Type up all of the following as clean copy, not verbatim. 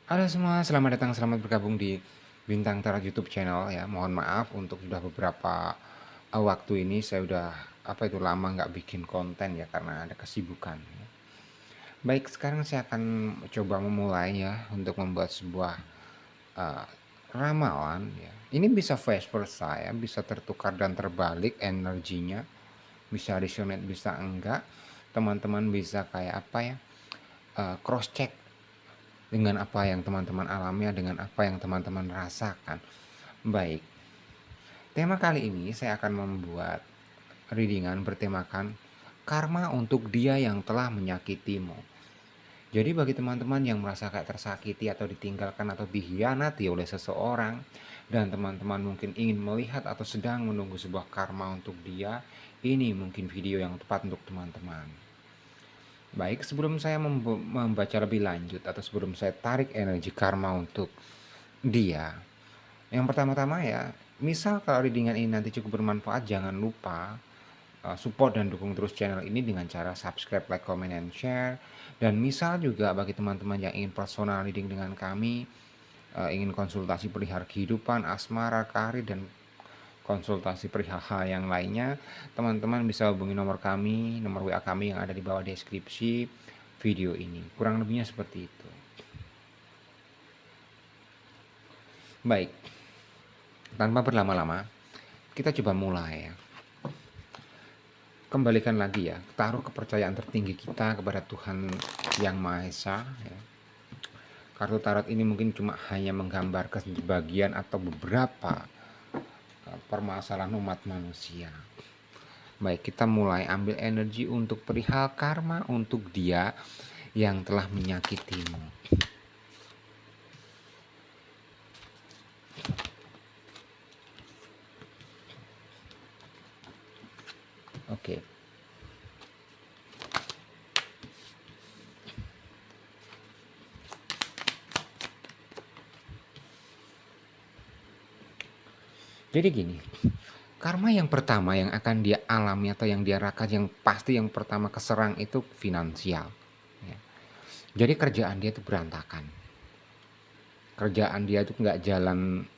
Halo semua, selamat datang, selamat bergabung di Bintang Tarot YouTube channel ya. Mohon maaf untuk sudah beberapa waktu ini saya udah lama nggak bikin konten ya karena ada kesibukan. Ya. Baik, sekarang saya akan coba memulai ya untuk membuat sebuah uh, ramalan ya. Ini bisa vice versa ya, bisa tertukar dan terbalik energinya, bisa resonate, bisa enggak. Teman-teman bisa kayak cross check dengan apa yang teman-teman alami, dengan apa yang teman-teman rasakan. Baik, tema kali ini saya akan membuat readingan bertemakan karma untuk dia yang telah menyakitimu. Jadi bagi teman-teman yang merasa kayak tersakiti atau ditinggalkan atau dikhianati oleh seseorang, dan teman-teman mungkin ingin melihat atau sedang menunggu sebuah karma untuk dia, ini mungkin video yang tepat untuk teman-teman. Baik, sebelum saya membaca lebih lanjut atau sebelum saya tarik energi karma untuk dia, yang pertama-tama ya, misal kalau readingan ini nanti cukup bermanfaat, jangan lupa support dan dukung terus channel ini dengan cara subscribe, like, comment, and share. Dan misal juga bagi teman-teman yang ingin personal reading dengan kami, ingin konsultasi perihal kehidupan, asmara, karir, dan konsultasi perihal hal yang lainnya, teman-teman bisa hubungi nomor kami, nomor WA kami yang ada di bawah deskripsi video ini. Kurang lebihnya seperti itu. Baik, tanpa berlama-lama, kita coba mulai ya. Kembalikan lagi ya, taruh kepercayaan tertinggi kita kepada Tuhan Yang Maha Esa ya. Kartu tarot ini mungkin cuma hanya menggambarkan sebagian atau beberapa permasalahan umat manusia. Baik, kita mulai ambil energi untuk perihal karma untuk dia yang telah menyakitimu. Oke. Jadi gini, karma yang pertama yang akan dia alami atau yang dia rasakan, yang pasti yang pertama keserang itu finansial. Ya. Jadi kerjaan dia itu berantakan. Kerjaan dia itu nggak jalan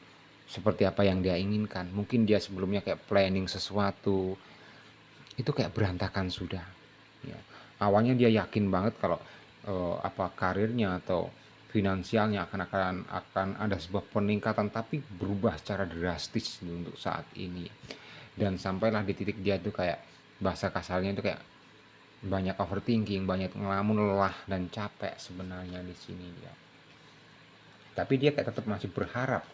seperti apa yang dia inginkan. Mungkin dia sebelumnya kayak planning sesuatu, itu kayak berantakan sudah. Ya. Awalnya dia yakin banget kalau karirnya atau finansialnya akan ada sebuah peningkatan, tapi berubah secara drastis untuk saat ini. Dan sampailah di titik dia tuh kayak bahasa kasarnya itu kayak banyak overthinking, banyak ngelamun, lelah dan capek sebenarnya di sini dia. Tapi dia kayak tetap masih berharap.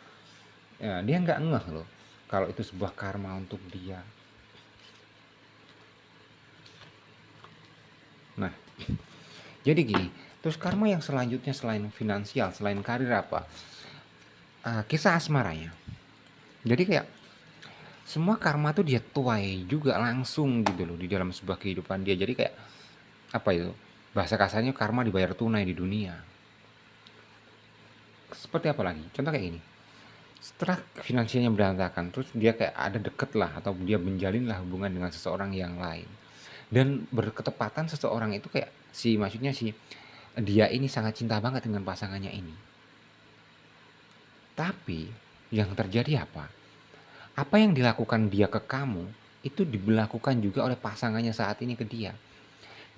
Ya, dia nggak ngeh loh kalau itu sebuah karma untuk dia. Nah, jadi gini, terus karma yang selanjutnya selain finansial, selain karir apa? Kisah asmaranya. Jadi kayak semua karma tuh dia tuai juga langsung gitu loh di dalam sebuah kehidupan dia. Jadi kayak apa itu? Bahasa kasarnya karma dibayar tunai di dunia. Seperti apa lagi? Contoh kayak gini. Setelah finansialnya berantakan, terus dia kayak ada deket lah atau dia menjalin lah hubungan dengan seseorang yang lain. Dan berketepatan seseorang itu kayak maksudnya dia ini sangat cinta banget dengan pasangannya ini. Tapi yang terjadi apa? Apa yang dilakukan dia ke kamu itu dilakukan juga oleh pasangannya saat ini ke dia.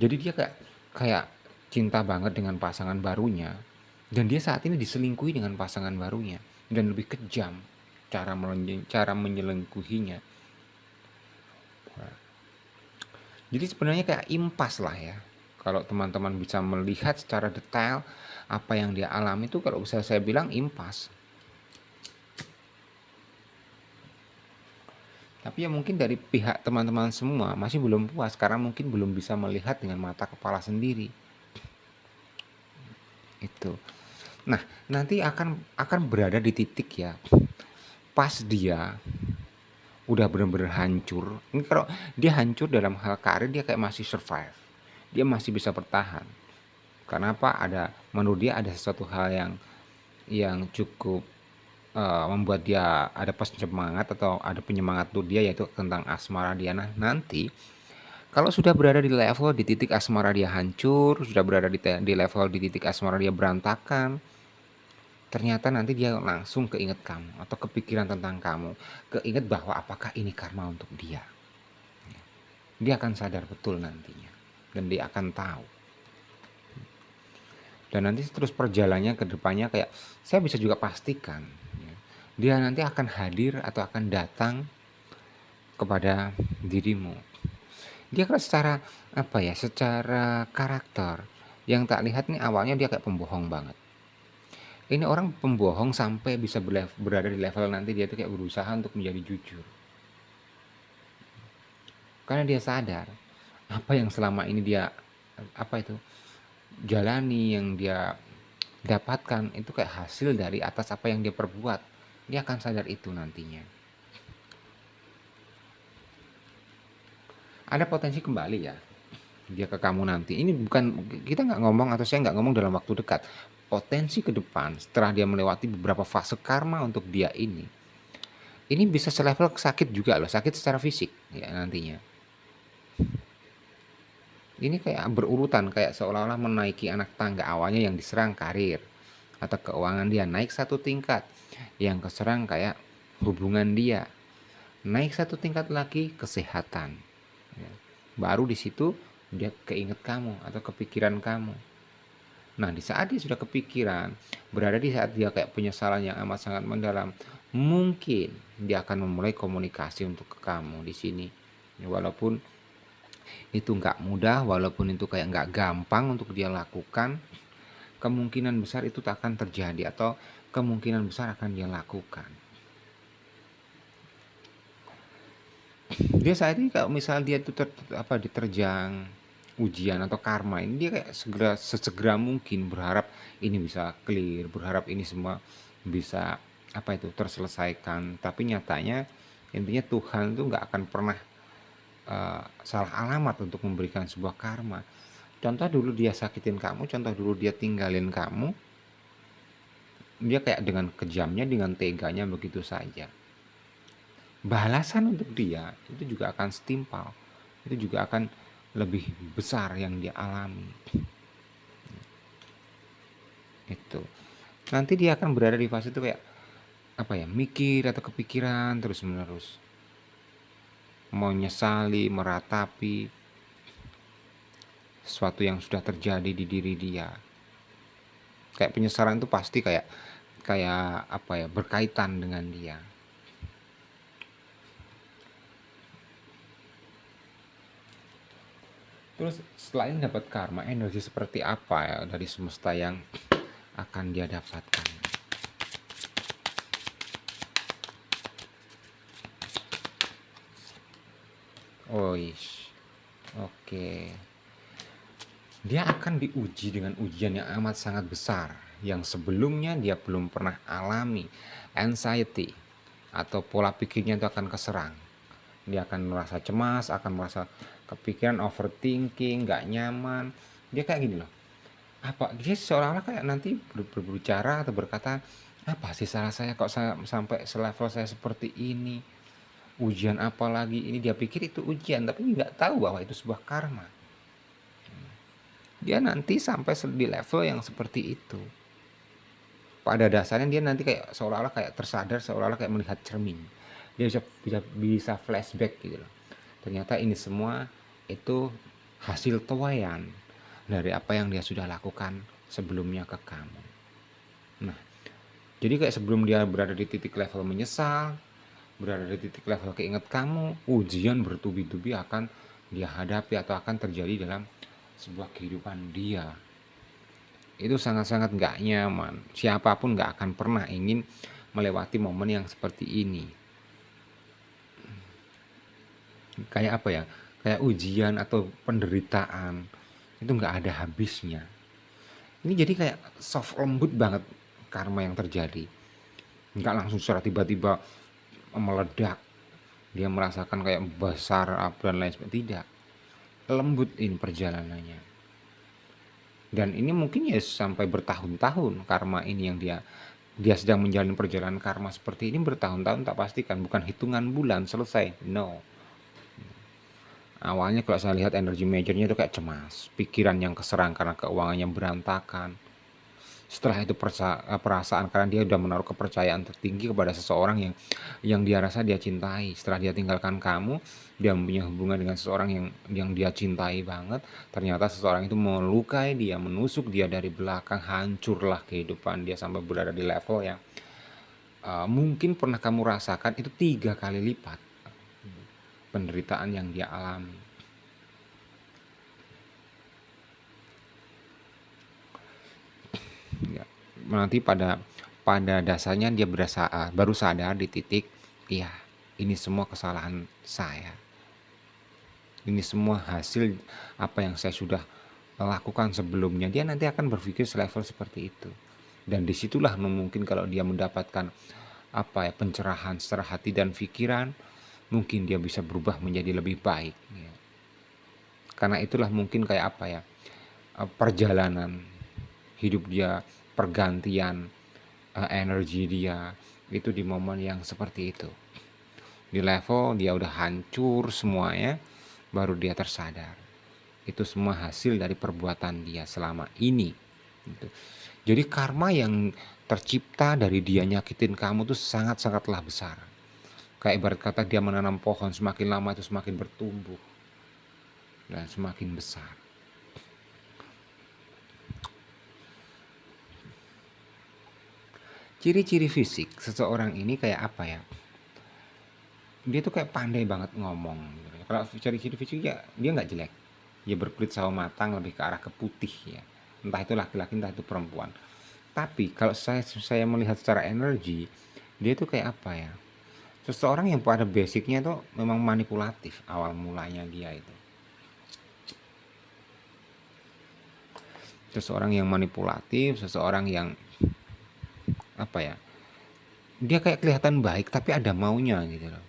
Jadi dia kayak kayak cinta banget dengan pasangan barunya, dan dia saat ini diselingkuhi dengan pasangan barunya, dan lebih kejam cara menyelingkuhinya. Jadi sebenarnya kayak impas lah ya. Kalau teman-teman bisa melihat secara detail apa yang dia alami itu, kalau bisa saya bilang impas. Tapi ya mungkin dari pihak teman-teman semua masih belum puas karena mungkin belum bisa melihat dengan mata kepala sendiri. Itu. Nah, nanti akan berada di titik ya. Pas dia udah bener-bener hancur. Ini kalau dia hancur dalam hal karir, dia kayak masih survive. Dia masih bisa bertahan. Karena apa? Menurut dia ada sesuatu hal yang cukup membuat dia ada semangat atau ada penyemangat untuk dia, yaitu tentang asmara dia. Nah, nanti kalau sudah berada di level di titik asmara dia hancur, sudah berada di level di titik asmara dia berantakan, ternyata nanti dia langsung keinget kamu atau kepikiran tentang kamu, keinget bahwa apakah ini karma untuk dia. Dia akan sadar betul nantinya dan dia akan tahu. Dan nanti terus perjalanannya ke depannya kayak saya bisa juga pastikan ya, dia nanti akan hadir atau akan datang kepada dirimu. Dia kan secara apa ya, secara karakter yang tak lihat nih awalnya dia kayak pembohong banget. Ini orang pembohong sampai bisa berada di level nanti dia tuh kayak berusaha untuk menjadi jujur. Karena dia sadar apa yang selama ini dia apa itu jalani, yang dia dapatkan itu kayak hasil dari atas apa yang dia perbuat. Dia akan sadar itu nantinya. Ada potensi kembali ya dia ke kamu nanti. Ini bukan, kita nggak ngomong atau saya nggak ngomong dalam waktu dekat. Potensi ke depan setelah dia melewati beberapa fase karma untuk dia ini bisa selevel sakit juga loh, sakit secara fisik ya nantinya. Ini kayak berurutan, kayak seolah-olah menaiki anak tangga. Awalnya yang diserang karir atau keuangan dia naik satu tingkat, yang keserang kayak hubungan dia naik satu tingkat lagi, kesehatan ya. Baru di situ dia keinget kamu atau kepikiran kamu. Nah, di saat dia sudah kepikiran, berada di saat dia kayak penyesalan yang amat sangat mendalam, mungkin dia akan memulai komunikasi untuk ke kamu di sini. Walaupun itu nggak mudah, walaupun itu kayak nggak gampang untuk dia lakukan, kemungkinan besar itu tak akan terjadi atau kemungkinan besar akan dia lakukan. Dia saat ini kalau misal dia itu diterjang ujian atau karma ini, dia kayak sesegera mungkin berharap ini bisa clear, berharap ini semua bisa terselesaikan. Tapi nyatanya intinya Tuhan itu nggak akan pernah salah alamat untuk memberikan sebuah karma. Contoh dulu dia sakitin kamu, contoh dulu dia tinggalin kamu, dia kayak dengan kejamnya, dengan teganya begitu saja. Balasan untuk dia itu juga akan setimpal, itu juga akan lebih besar yang dia alami. Itu nanti dia akan berada di fase itu kayak mikir atau kepikiran terus menerus, menyesali, meratapi sesuatu yang sudah terjadi di diri dia. Kayak penyesalan itu pasti kayak berkaitan dengan dia. Terus selain dapat karma, energi seperti apa ya dari semesta yang akan dia dapatkan? Oke. Dia akan diuji dengan ujian yang amat sangat besar yang sebelumnya dia belum pernah alami. Anxiety atau pola pikirnya itu akan keserang. Dia akan merasa cemas, akan merasa kepikiran, overthinking, gak nyaman. Dia kayak gini loh, dia seolah-olah kayak nanti berbicara atau berkata, apa sih salah saya kok saya sampai selevel saya seperti ini, ujian apa lagi ini. Dia pikir itu ujian, tapi nggak tahu bahwa itu sebuah karma. Dia nanti sampai di level yang seperti itu. Pada dasarnya dia nanti kayak seolah-olah kayak tersadar, seolah-olah kayak melihat cermin. Dia bisa flashback gitu loh. Ternyata ini semua itu hasil tuaian dari apa yang dia sudah lakukan sebelumnya ke kamu. Nah, jadi kayak sebelum dia berada di titik level menyesal, berada di titik level keinget kamu, ujian bertubi-tubi akan dia hadapi atau akan terjadi dalam sebuah kehidupan dia. Itu sangat-sangat gak nyaman. Siapapun gak akan pernah ingin melewati momen yang seperti ini. Kayak kayak ujian atau penderitaan itu gak ada habisnya. Ini jadi kayak soft, lembut banget karma yang terjadi. Gak langsung secara tiba-tiba meledak, dia merasakan kayak besar dan lain sebagainya. Tidak, lembut ini perjalanannya. Dan ini mungkin ya sampai bertahun-tahun karma ini yang dia sedang menjalani perjalanan karma seperti ini bertahun-tahun, tak pastikan, bukan hitungan bulan selesai. No. Awalnya kalau saya lihat energi majornya itu kayak cemas, pikiran yang keserang karena keuangannya berantakan, Setelah itu perasaan karena dia udah menaruh kepercayaan tertinggi kepada seseorang yang dia rasa dia cintai. Setelah dia tinggalkan kamu, dia punya hubungan dengan seseorang yang dia cintai banget, ternyata seseorang itu melukai dia, menusuk dia dari belakang, hancurlah kehidupan dia sampai berada di level yang mungkin pernah kamu rasakan itu 3 kali lipat penderitaan yang dia alami. Ya, nanti pada dasarnya dia baru sadar di titik, iya, ini semua kesalahan saya. Ini semua hasil apa yang saya sudah lakukan sebelumnya. Dia nanti akan berpikir selevel seperti itu. Dan disitulah mungkin kalau dia mendapatkan pencerahan secara hati dan pikiran, mungkin dia bisa berubah menjadi lebih baik. Ya. Karena itulah mungkin kayak perjalanan hidup dia, pergantian energi dia itu di momen yang seperti itu. Di level dia udah hancur semuanya, baru dia tersadar. Itu semua hasil dari perbuatan dia selama ini. Gitu. Jadi karma yang tercipta dari dia nyakitin kamu tuh sangat-sangatlah besar. Kayak ibarat kata dia menanam pohon, semakin lama itu semakin bertumbuh dan semakin besar. Ciri-ciri fisik seseorang ini kayak apa ya? Dia tuh kayak pandai banget ngomong. Kalau ciri-ciri fisik ya dia nggak jelek. Dia berkulit sawo matang, lebih ke arah ke putih ya. Entah itu laki-laki entah itu perempuan. Tapi kalau saya melihat secara energi, dia tuh kayak apa ya? Seseorang yang pada basicnya tuh memang manipulatif awal mulanya dia itu. Seseorang yang manipulatif, seseorang yang apa ya? Dia kayak kelihatan baik tapi ada maunya gitu loh.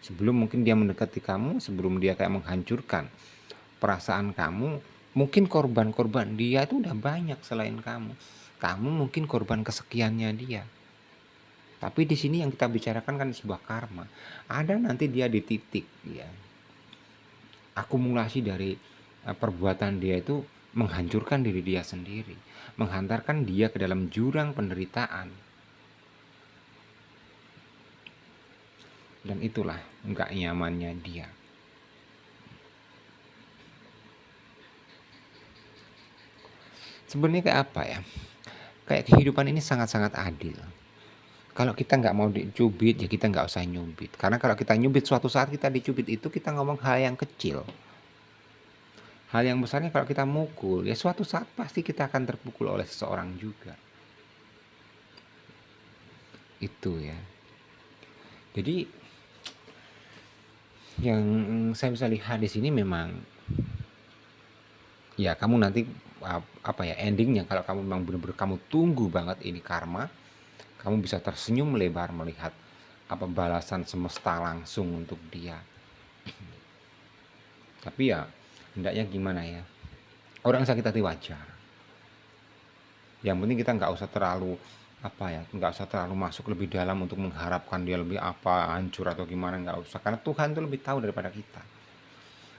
Sebelum mungkin dia mendekati kamu, sebelum dia kayak menghancurkan perasaan kamu, mungkin korban-korban dia itu udah banyak selain kamu. Kamu mungkin korban kesekiannya dia. Tapi di sini yang kita bicarakan kan sebuah karma. Ada nanti dia di titik ya. Akumulasi dari perbuatan dia itu menghancurkan diri dia sendiri, menghantarkan dia ke dalam jurang penderitaan. Dan itulah nggak nyamannya dia. Sebenarnya kayak apa ya? Kayak kehidupan ini sangat-sangat adil. Kalau kita nggak mau dicubit, ya kita nggak usah nyubit. Karena kalau kita nyubit, suatu saat kita dicubit itu kita ngomong hal yang kecil. Hal yang besarnya kalau kita mukul, ya suatu saat pasti kita akan terpukul oleh seseorang juga. Itu ya. Jadi yang saya bisa lihat di sini memang ya kamu nanti endingnya kalau kamu memang benar-benar kamu tunggu banget ini karma, kamu bisa tersenyum lebar melihat balasan semesta langsung untuk dia. Tapi ya hendaknya gimana ya, orang sakit hati wajar. Yang penting kita nggak usah terlalu nggak usah terlalu masuk lebih dalam untuk mengharapkan dia lebih hancur atau gimana, nggak usah, karena Tuhan tuh lebih tahu daripada kita.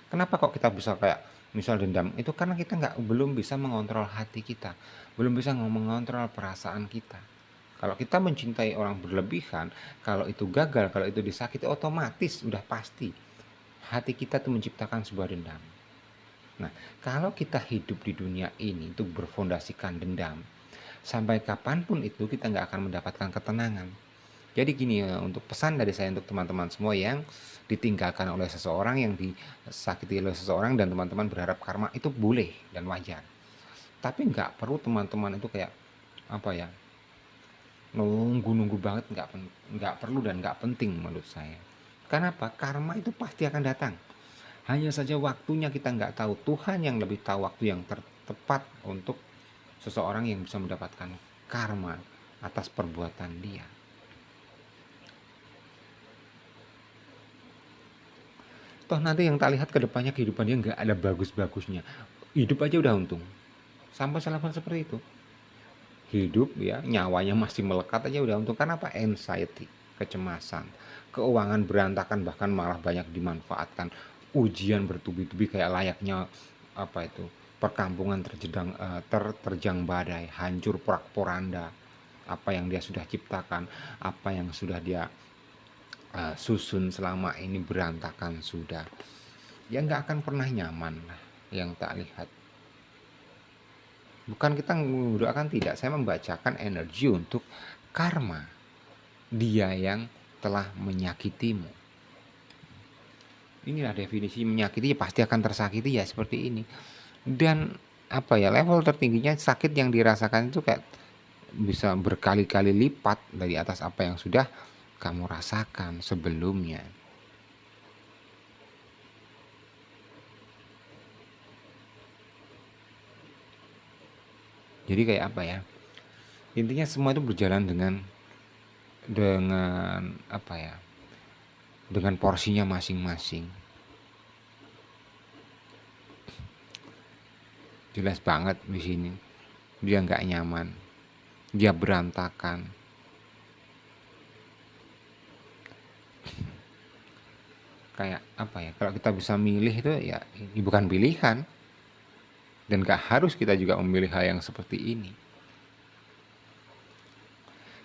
Kenapa kok kita bisa kayak misal dendam, itu karena kita belum bisa mengontrol hati kita, belum bisa mengontrol perasaan kita. Kalau kita mencintai orang berlebihan, kalau itu gagal, kalau itu disakiti, otomatis udah pasti hati kita tuh menciptakan sebuah dendam. Nah, kalau kita hidup di dunia ini untuk berfondasikan dendam, sampai kapanpun itu kita nggak akan mendapatkan ketenangan. Jadi gini ya, untuk pesan dari saya untuk teman-teman semua yang ditinggalkan oleh seseorang, yang disakiti oleh seseorang, dan teman-teman berharap karma, itu boleh dan wajar. Tapi nggak perlu teman-teman itu kayak nunggu-nunggu banget, nggak perlu dan nggak penting menurut saya. Kenapa? Karma itu pasti akan datang. Hanya saja waktunya kita nggak tahu. Tuhan yang lebih tahu waktu yang tepat untuk seseorang yang bisa mendapatkan karma atas perbuatan dia. Toh nanti yang tak lihat ke depannya kehidupan dia nggak ada bagus-bagusnya. Hidup aja udah untung. Sampai selevel seperti itu. Hidup ya, nyawanya masih melekat aja udah untung. Karena apa? Anxiety, kecemasan, keuangan berantakan, bahkan malah banyak dimanfaatkan. Ujian bertubi-tubi kayak layaknya perkampungan terjang badai, hancur porak-poranda. Apa yang dia sudah ciptakan, apa yang sudah dia susun selama ini berantakan sudah. Ya nggak akan pernah nyaman lah yang tak lihat. Bukan kita mendoakan, tidak, saya membacakan energi untuk karma dia yang telah menyakitimu. Inilah definisi menyakiti, ya pasti akan tersakiti ya seperti ini. Dan apa ya, level tertingginya sakit yang dirasakan itu kayak bisa berkali-kali lipat dari atas apa yang sudah kamu rasakan sebelumnya. Jadi kayak apa ya, intinya semua itu berjalan dengan apa ya, dengan porsinya masing-masing. Jelas banget di sini dia nggak nyaman, dia berantakan. Kayak apa ya, kalau kita bisa milih itu ya ini bukan pilihan, dan gak harus kita juga memilih hal yang seperti ini.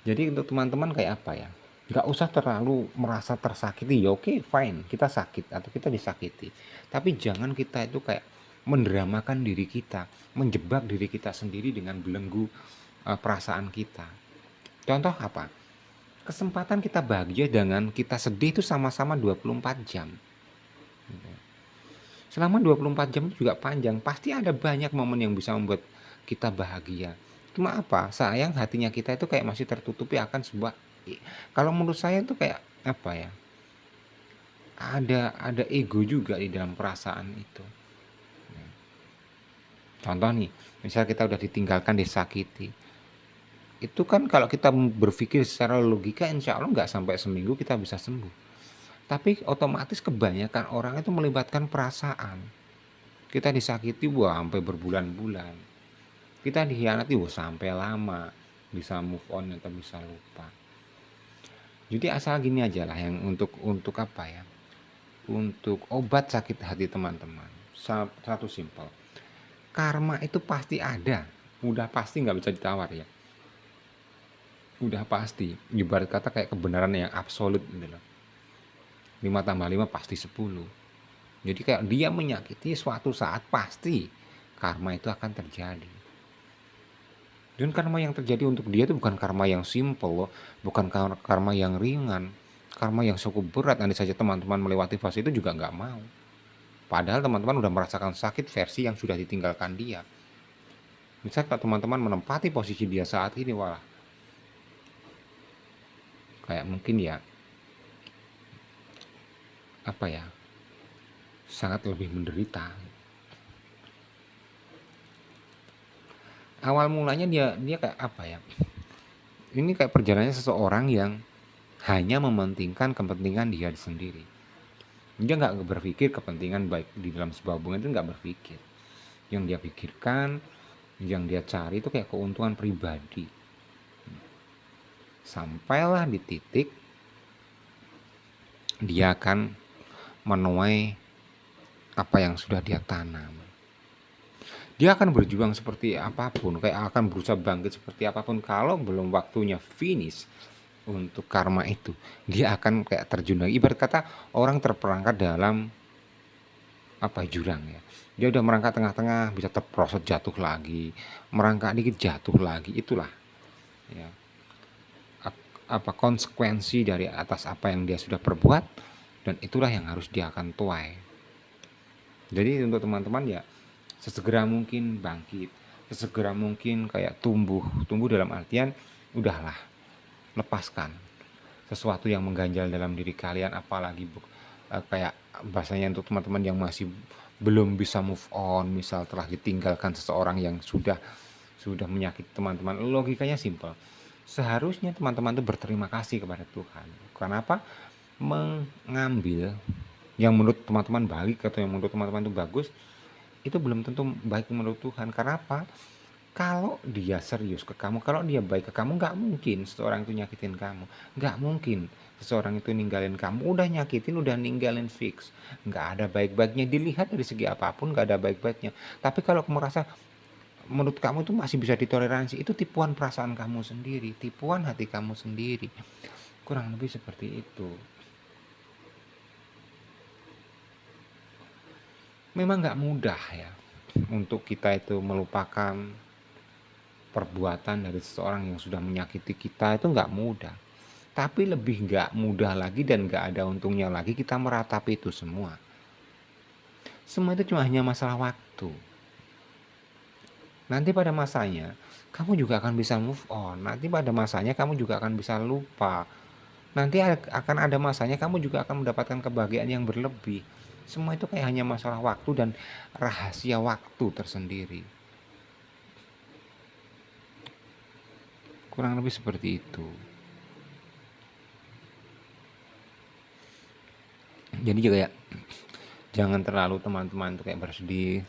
Jadi untuk teman-teman kayak apa ya, gak usah terlalu merasa tersakiti. Ya oke, fine, kita sakit atau kita disakiti, tapi jangan kita itu kayak mendramakan diri kita, menjebak diri kita sendiri dengan belenggu perasaan kita. Contoh apa? Kesempatan kita bahagia dengan kita sedih itu sama-sama 24 jam. Selama 24 jam itu juga panjang, pasti ada banyak momen yang bisa membuat kita bahagia. Cuma apa? Sayang hatinya kita itu kayak masih tertutupi akan sebuah, kalau menurut saya itu kayak apa ya? Ada ego juga di dalam perasaan itu. Contoh nih, misal kita udah ditinggalkan, disakiti. Itu kan kalau kita berpikir secara logika, insya Allah nggak sampai seminggu kita bisa sembuh. Tapi otomatis kebanyakan orang itu melibatkan perasaan. Kita disakiti wah sampai berbulan-bulan. Kita dikhianati wah sampai lama. Bisa move on atau bisa lupa. Jadi asal gini aja lah yang untuk apa ya? Untuk obat sakit hati teman-teman. Satu simpel. Karma itu pasti ada. Udah pasti nggak bisa ditawar ya. Udah pasti. Ibarat kata kayak kebenaran yang absolut gitu loh. 5 tambah 5 pasti 10. Jadi kayak dia menyakiti, suatu saat pasti karma itu akan terjadi. Dan karma yang terjadi untuk dia itu bukan karma yang simple loh, bukan karma yang ringan, karma yang cukup berat. Andai saja teman-teman melewati fase itu juga nggak mau. Padahal teman-teman udah merasakan sakit versi yang sudah ditinggalkan dia. Misal kalau teman-teman menempati posisi dia saat ini, wah kayak mungkin ya apa ya, sangat lebih menderita. Awal mulanya dia kayak apa ya, ini kayak perjalanannya seseorang yang hanya mementingkan kepentingan dia sendiri. Dia nggak berpikir kepentingan baik di dalam sebuah hubungan, itu nggak berpikir. Yang dia pikirkan, yang dia cari itu kayak keuntungan pribadi. Sampailah di titik dia akan menuai apa yang sudah dia tanam. Dia akan berjuang seperti apapun, kayak akan berusaha bangkit seperti apapun. Kalau belum waktunya finish untuk karma itu, dia akan kayak terjun lagi. Ibarat kata orang terperangkap dalam apa jurang ya. Dia udah merangkak tengah-tengah, bisa terprosot jatuh lagi, merangkak dikit jatuh lagi. Itulah ya apa konsekuensi dari atas apa yang dia sudah perbuat, dan itulah yang harus dia akan tuai. Jadi untuk teman-teman ya sesegera mungkin bangkit, sesegera mungkin kayak tumbuh dalam artian udahlah, lepaskan sesuatu yang mengganjal dalam diri kalian, apalagi kayak bahasanya untuk teman-teman yang masih belum bisa move on, misal telah ditinggalkan seseorang yang sudah menyakiti teman-teman. Logikanya simpel, seharusnya teman-teman itu berterima kasih kepada Tuhan. Kenapa? Mengambil yang menurut teman-teman baik atau yang menurut teman-teman itu bagus, itu belum tentu baik menurut Tuhan. Karena apa? Kalau dia serius ke kamu, kalau dia baik ke kamu, nggak mungkin seseorang itu nyakitin kamu. Nggak mungkin seseorang itu ninggalin kamu, udah nyakitin, udah ninggalin fix. Nggak ada baik-baiknya, dilihat dari segi apapun nggak ada baik-baiknya. Tapi kalau kamu merasa menurut kamu itu masih bisa ditoleransi, itu tipuan perasaan kamu sendiri, tipuan hati kamu sendiri. Kurang lebih seperti itu. Memang nggak mudah ya untuk kita itu melupakan perbuatan dari seseorang yang sudah menyakiti kita, itu nggak mudah. Tapi lebih nggak mudah lagi dan nggak ada untungnya lagi kita meratapi itu semua. Semua itu cuma hanya masalah waktu. Nanti pada masanya kamu juga akan bisa move on. Nanti pada masanya kamu juga akan bisa lupa. Nanti akan ada masanya kamu juga akan mendapatkan kebahagiaan yang berlebih. Semua itu kayak hanya masalah waktu dan rahasia waktu tersendiri. Kurang lebih seperti itu. Jadi juga ya, jangan terlalu teman-teman tuh kayak bersedih.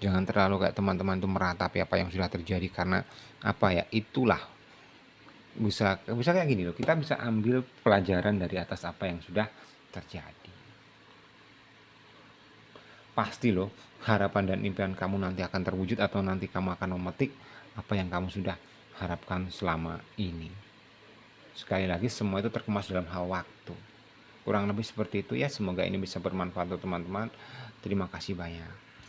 Jangan terlalu kayak teman-teman tuh meratapi apa yang sudah terjadi, karena apa ya, itulah bisa kayak gini loh. Kita bisa ambil pelajaran dari atas apa yang sudah terjadi. Pasti loh, harapan dan impian kamu nanti akan terwujud, atau nanti kamu akan memetik apa yang kamu sudah harapkan selama ini. Sekali lagi, semua itu terkemas dalam hal waktu. Kurang lebih seperti itu ya. Semoga ini bisa bermanfaat untuk teman-teman. Terima kasih banyak.